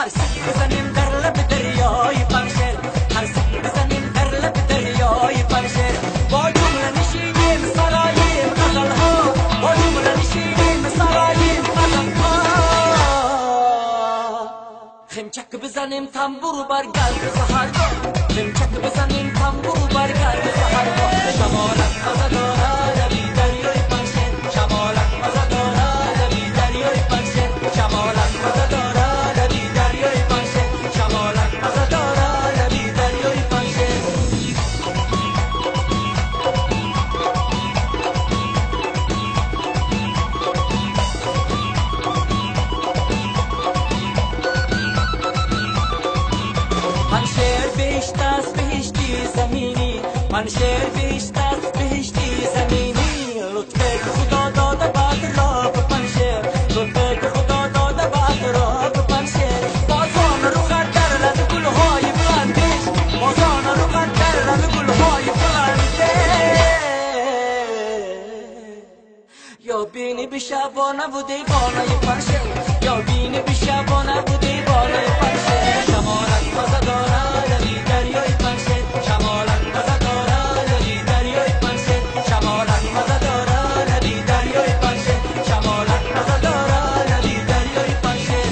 هر سک بزنیم در لب دریای پنشر، هر سک بزنیم در لب دریای پنشر. با جمله نشینیم سرایم غزلها، با جمله نشینیم سرایم غزلها. خمچک بزنیم تنبور بر قلب سحرگاه، خمچک بزنیم تنبور بر قلب سحرگاه. شمالک مزه دارد لبی دریای پنشر، شمالک مزه دارد لبی دریای پنشر، شمالک مزه دارد لبی دریای پنشر، شمالک مزه دارد لبی دریای پنشر. پنشر بهشت است بهشتی زمینی، پنشر بهشت است بهشتی زمینی. لطفه که خدا داده به اطراف پنشر، لطفه که خدا داده به اطراف پنشر. بازان رو خط در لب گلهای بلندش، بازان رو خط در لب گلهای بلندش. یا بینی به شبانه بوده بالای پنشر، یا بینی به شبانه بوده بالای پنشر. شمالک مزه دارد لبی دریای پنشر، شمالک مزه دارد لبی دریای پنشر، شمالک مزه دارد لبی دریای پنشر، شمالک مزه دارد لبی دریای پنشر.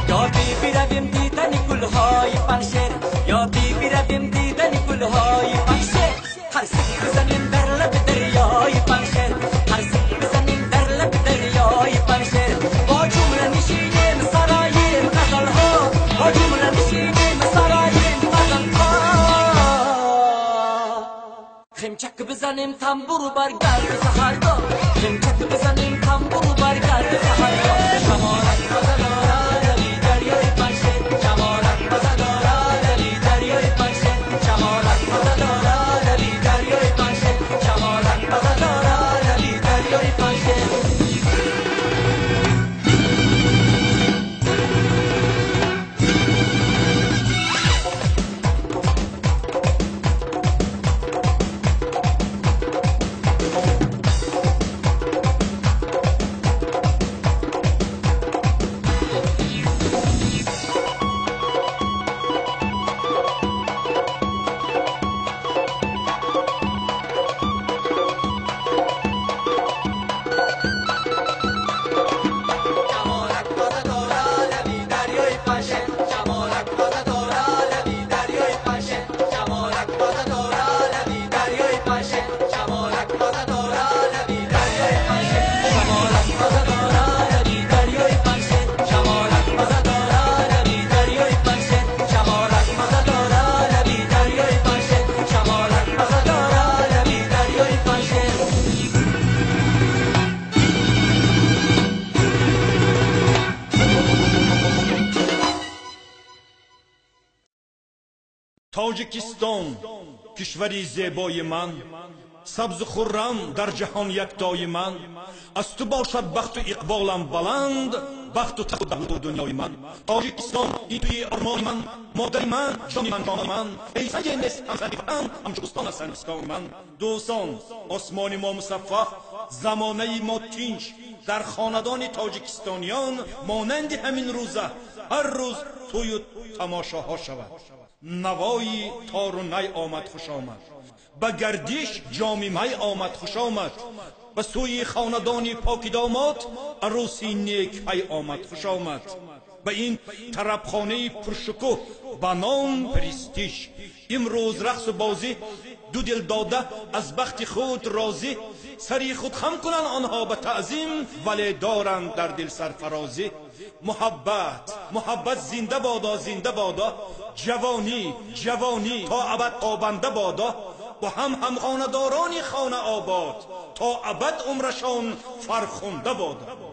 یا بی رویم دیدن گلهای پنشر، یا بی رویم دیدن گلهای پنشر. هر سک بزنیم در لب دریای پنشر، هر سک بزنیم در لب دریای پنشر. با جمله نشینیم سرایم غزلها، با جمله نشینیم سرایم غزلها. خمچک بزنیم تنبور بر قلب سحرگاه، خمچک بزنیم تنبور بر قلب سحرگاه. شمالک مزه دارد لبی دریای پنشر، شمالک مزه دارد لبی دریای پنشر، شمالک مزه دارد لبی دریای پنشر، شمالک مزه دارد لبی دریای پنشر. تاجیکستان کشوری زیبای من، سبز و خرم در جهان یکتای من. از تو باشد بخت و اقبالم بلند، بخت و تخت و دنیای من. تاجیکستان این توی آرمان من، مادر من، جان من، جان من. ای سنگ نست هم سنگ من، هم چوبستان سنگستان من. دوستان آسمان ما مصفح، زمانه ما تینج. در خاندان تاجیکستانیان مانند همین روزه هر روز توی و تماشاها شود. نوای تار و نی آمد خوش آمد، به گردش جامی می آمد خوش آمد. به سوی خاندان پاک داماد عروسی نیک پی آمد خوش آمد. به این طربخانه پرشکوه به نام پرستیژ امروز رقص و بازی دو دل داده از بخت خود راضی. سری خود خم کنند آنها به تعظیم، ولی دارند در دل سرفرازی. محبت محبت زنده بادا زنده بادا، جوانی جوانی تا ابد تابنده بادا. با هم خاندارانی خانه آباد تا ابد عمرشان فرخنده باد.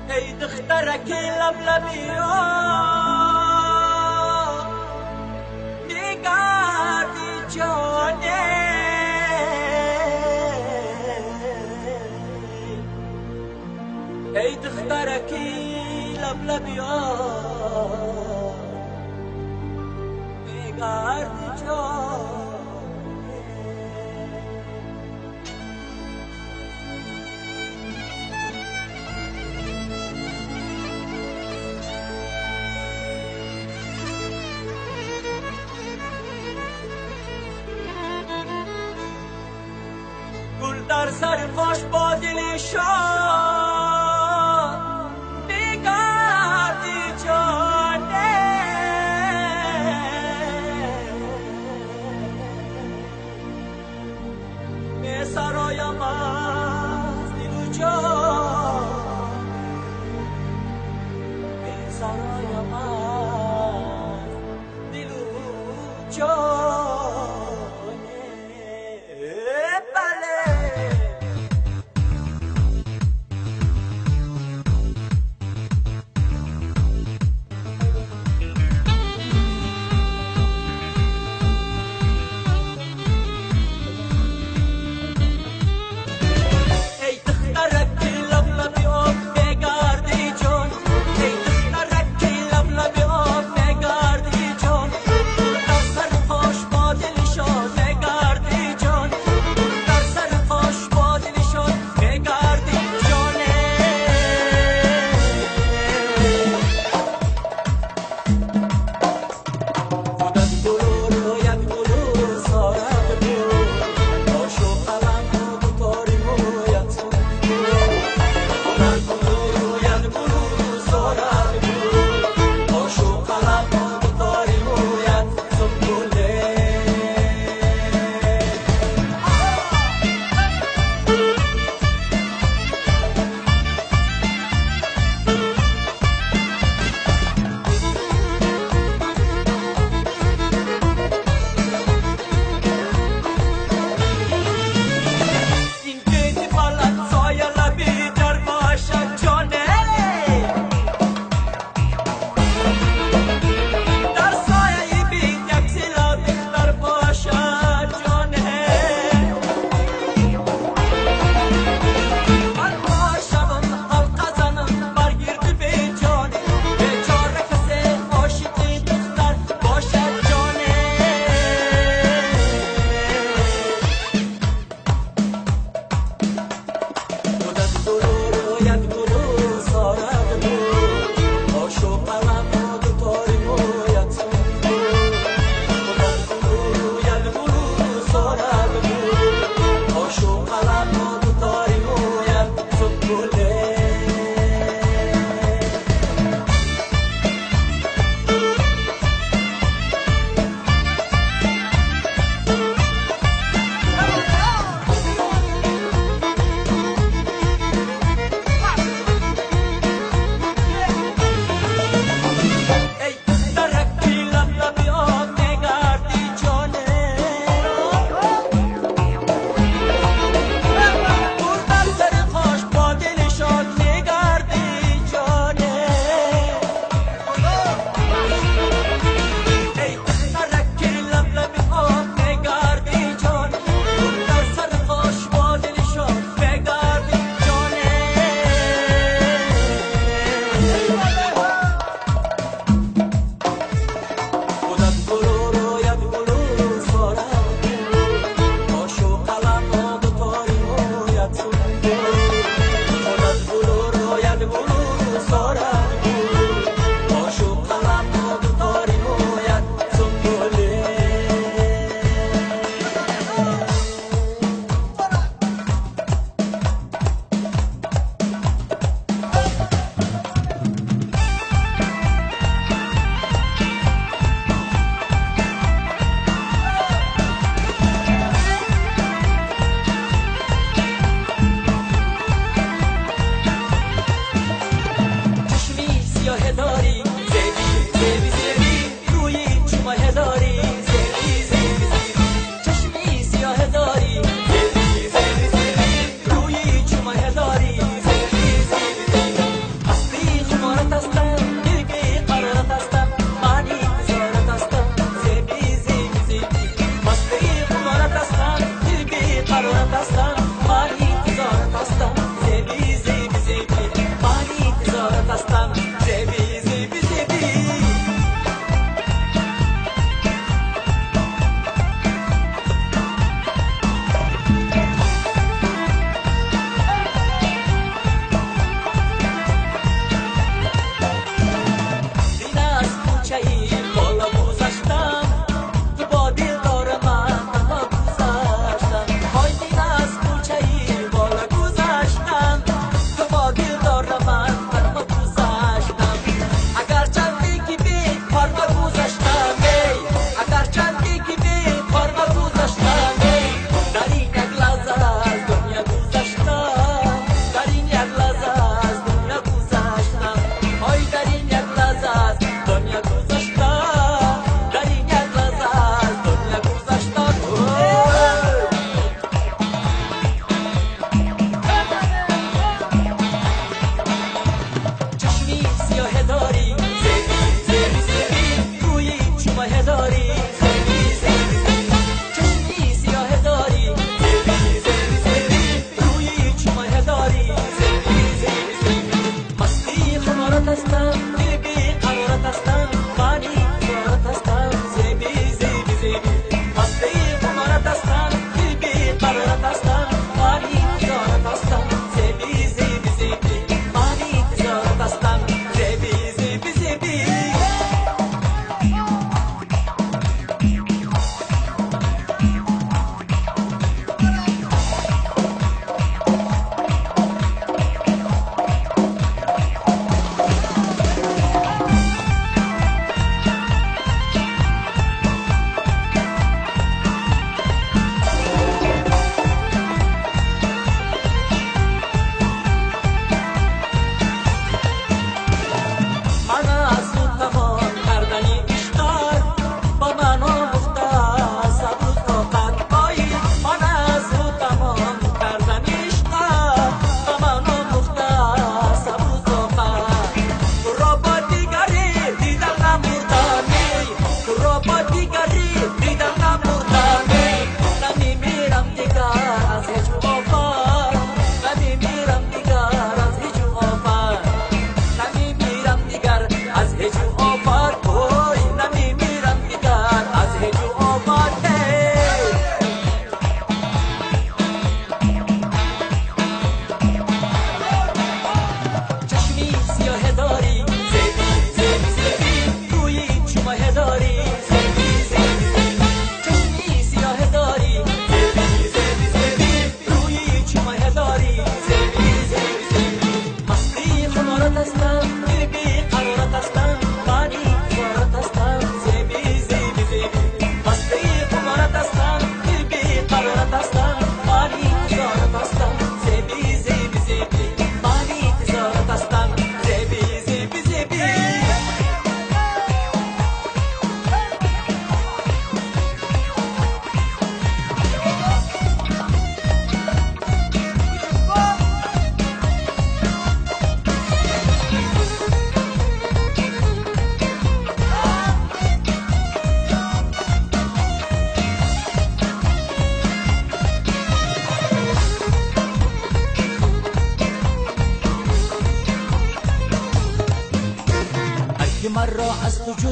ای دخترک لبلبیا نگردی جانه ای دخترک لبلبیا نگردی جانه در سر پاش با دل شاد بگردی جانه به سرایم از دل و جان به سرایم از دل و جان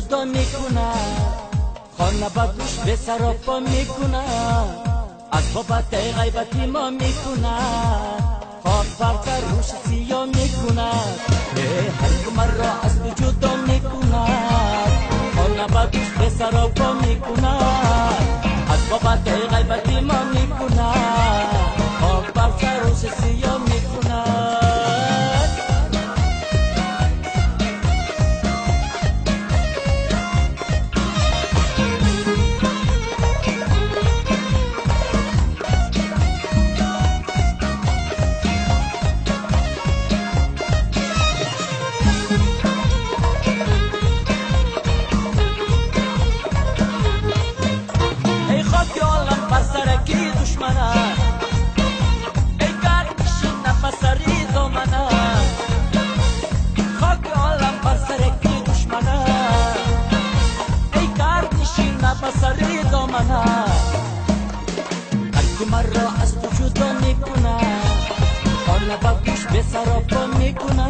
جدا میکند، خانه با دوش به سراپا میکند، از بابت غیبتی ما میکند، خاک بر روش سیاه میکند، هر کمر را از تو جدا میکند، خانه با دوش به سراپا میکند، از بابت غیبتی ما میکند، خاک بر روش سیاه میکند. سری دامنه هر که مرا از تو جدا میکنه، خانه با گوش به سراپا میکنه،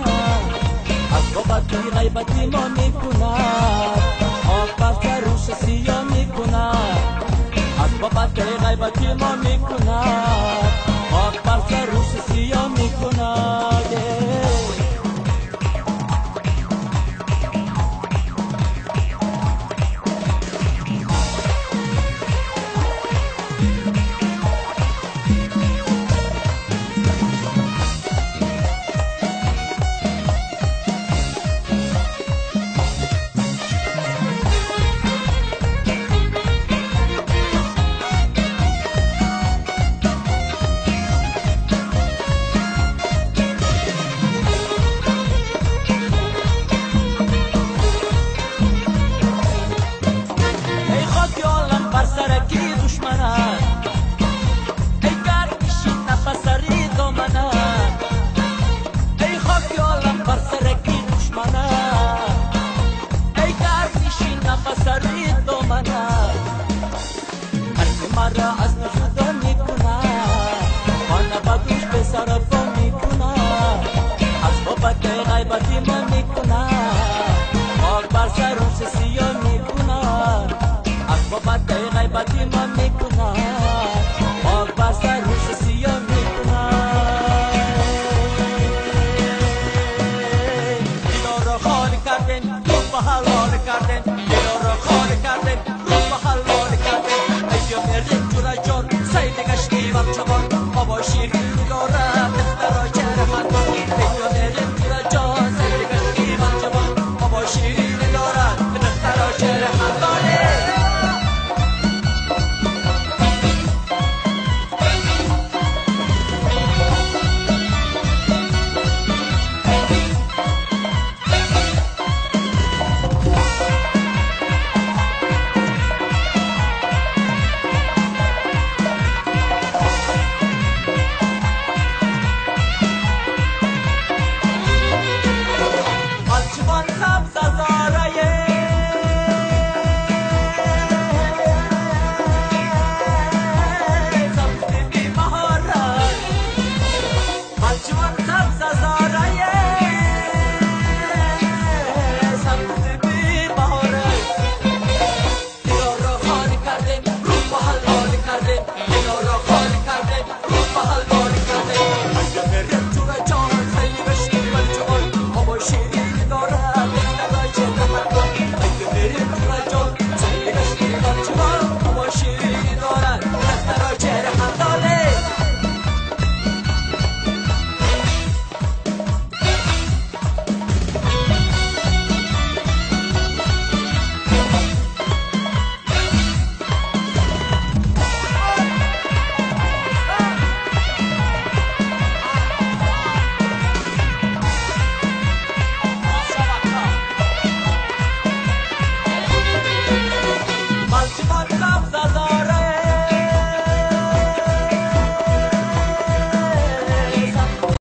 از بابت غیبتی ما میکنه، آب بر سروش سیاه میکنه، از بابت غیبتی ما میکنه، آب بر سروش سیاه میکنه. مرا از نجودا میکنه، خانه با گوش به سراپا میکنه، از بابت غیبتی ما میکنه، خاک بر سر روش سیاه میکنه، از بابت غیبتی ما